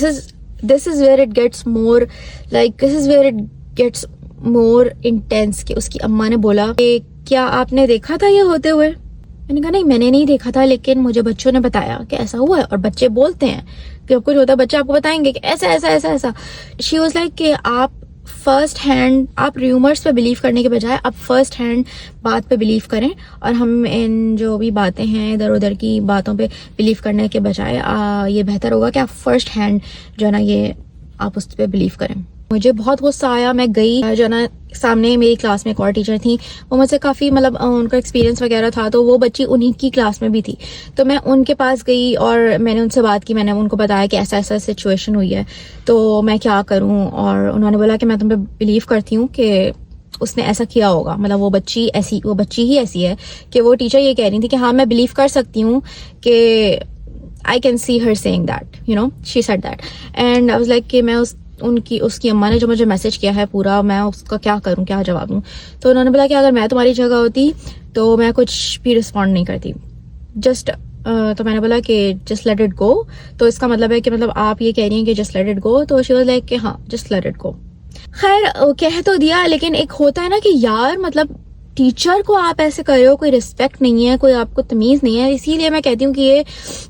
this is where it gets more intense کہ اس کی اماں نے بولا کہ کیا آپ نے دیکھا تھا یہ ہوتے ہوئے؟ میں نے کہا نہیں، میں نے نہیں دیکھا تھا، لیکن مجھے بچوں نے بتایا کہ ایسا ہوا ہے. اور بچے بولتے ہیں کہ جب کچھ ہوتا ہے بچے آپ کو بتائیں گے کہ ایسا ایسا ایسا ایسا. شی واز لائک کہ آپ فرسٹ ہینڈ، آپ ریومرز پہ بلیو کرنے کے بجائے آپ فرسٹ ہینڈ بات پہ بلیو کریں، اور ہم ان جو بھی باتیں ہیں ادھر ادھر کی باتوں پہ بلیو کرنے کے بجائے یہ بہتر ہوگا کہ آپ فرسٹ ہینڈ جو ہے نا یہ آپ اس پہ بلیو کریں. مجھے بہت غصہ آیا. میں گئی جو ہے نا، سامنے میری کلاس میں ایک اور ٹیچر تھیں، وہ مجھ سے کافی مطلب ان کا ایکسپیرینس وغیرہ تھا، تو وہ بچی انہی کی کلاس میں بھی تھی. تو میں ان کے پاس گئی اور میں نے ان سے بات کی. میں نے ان کو بتایا کہ ایسا ایسا سچویشن ہوئی ہے تو میں کیا کروں. اور انہوں نے بولا کہ میں تم پہ بلیو کرتی ہوں کہ اس نے ایسا کیا ہوگا. مطلب وہ بچی ہی ایسی ہے کہ وہ ٹیچر یہ کہہ رہی تھی کہ ہاں میں بلیو کر سکتی ہوں کہ I can see her saying that, you know, she said that. And I was like کہ میں اس کی اماں نے جو مجھے میسج کیا ہے پورا، میں اس کا کیا کروں، کیا جواب دوں. تو انہوں نے بولا کہ اگر میں تمہاری جگہ ہوتی تو میں کچھ بھی رسپونڈ نہیں کرتی، تو میں نے بولا کہ جسٹ لیٹ اٹ گو. تو اس کا مطلب ہے کہ مطلب آپ یہ کہہ رہی ہیں کہ جسٹ لیٹ اٹ گو. تو شی واز لائک کہ ہاں جسٹ لیٹ اٹ گو. خیر کہہ تو دیا، لیکن ایک ہوتا ہے نا کہ یار مطلب ٹیچر کو آپ ایسے کر رہے ہو، کوئی رسپیکٹ نہیں ہے، کوئی آپ کو تمیز نہیں ہے. اسی لیے میں کہتی ہوں کہ یہ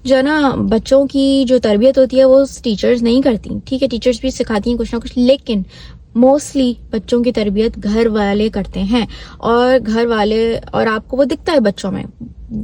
جو ہے نا بچوں کی جو تربیت ہوتی ہے وہ ٹیچرز نہیں کرتی. ٹھیک ہے ڈیچرز بھی سکھاتی ہیں کچھ نہ کچھ، لیکن موسٹلی بچوں کی تربیت گھر والے کرتے ہیں. اور گھر والے، اور آپ کو وہ دکھتا ہے بچوں میں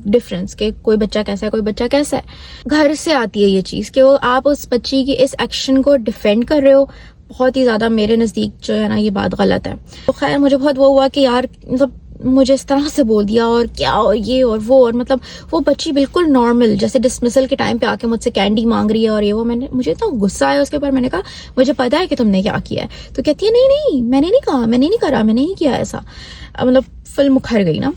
ڈفرنس کہ کوئی بچہ کیسا ہے کوئی بچہ کیسا ہے. گھر سے آتی ہے یہ چیز کہ وہ آپ اس بچی کی اس ایکشن کو ڈیفینڈ کر رہے ہو. بہت ہی زیادہ میرے نزدیک جو ہے نا یہ بات غلط ہے. تو خیر مجھے بہت وہ ہوا کہ یار مطلب مجھے اس طرح سے بول دیا، اور کیا اور یہ اور وہ، اور مطلب وہ بچی بالکل نارمل جیسے ڈسمسل کے ٹائم پہ آ کے مجھ سے کینڈی مانگ رہی ہے اور یہ وہ. مجھے اتنا غصہ آیا اس کے اوپر. میں نے کہا مجھے پتا ہے کہ تم نے کیا کیا ہے. تو کہتی ہے نہیں میں نے نہیں کہا، میں نے نہیں کرا، میں نے نہیں کیا ایسا. مطلب فل مکھر گئی نا.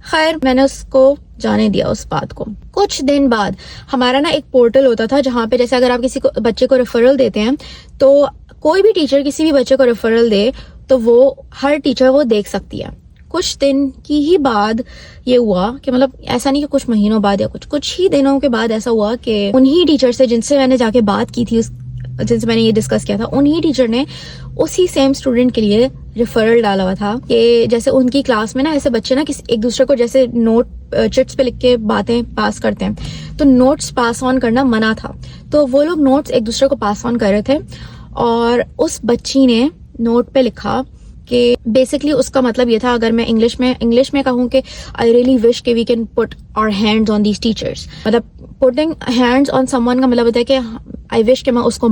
خیر میں نے اس کو جانے دیا اس بات کو. کچھ دن بعد ہمارا نا ایک پورٹل ہوتا تھا جہاں پہ جیسے اگر آپ کسی کو بچے کو ریفرل دیتے ہیں تو کوئی بھی ٹیچر کسی بھی بچے کو ریفرل دے تو وہ ہر ٹیچر وہ دیکھ سکتی ہے. کچھ دن کی ہی بعد یہ ہوا کہ مطلب ایسا نہیں کہ کچھ مہینوں بعد یا کچھ ہی دنوں کے بعد ایسا ہوا کہ انہی ٹیچر سے جن سے میں نے جا کے بات کی تھی، جن سے میں نے یہ ڈسکس کیا تھا، انہی ٹیچر نے اسی سیم اسٹوڈنٹ کے لیے ریفرل ڈالا ہوا تھا کہ جیسے ان کی کلاس میں نا ایسے بچے نا ایک دوسرے کو جیسے نوٹ چٹس پہ لکھ کے باتیں پاس کرتے ہیں، تو نوٹس پاس آن کرنا منع تھا. تو وہ لوگ نوٹس ایک دوسرے کو پاس آن کر رہے تھے، اور اس بچی نے نوٹ پہ لکھا کہ بیسکلی اس کا مطلب یہ تھا، اگر میں انگلش میں کہوں کہ آئی ریئلی وش کہ we can put our hands on these teachers. مطلب putting hands on someone کا مطلب ہوتا ہے کہ آئی وش کہ میں اس کو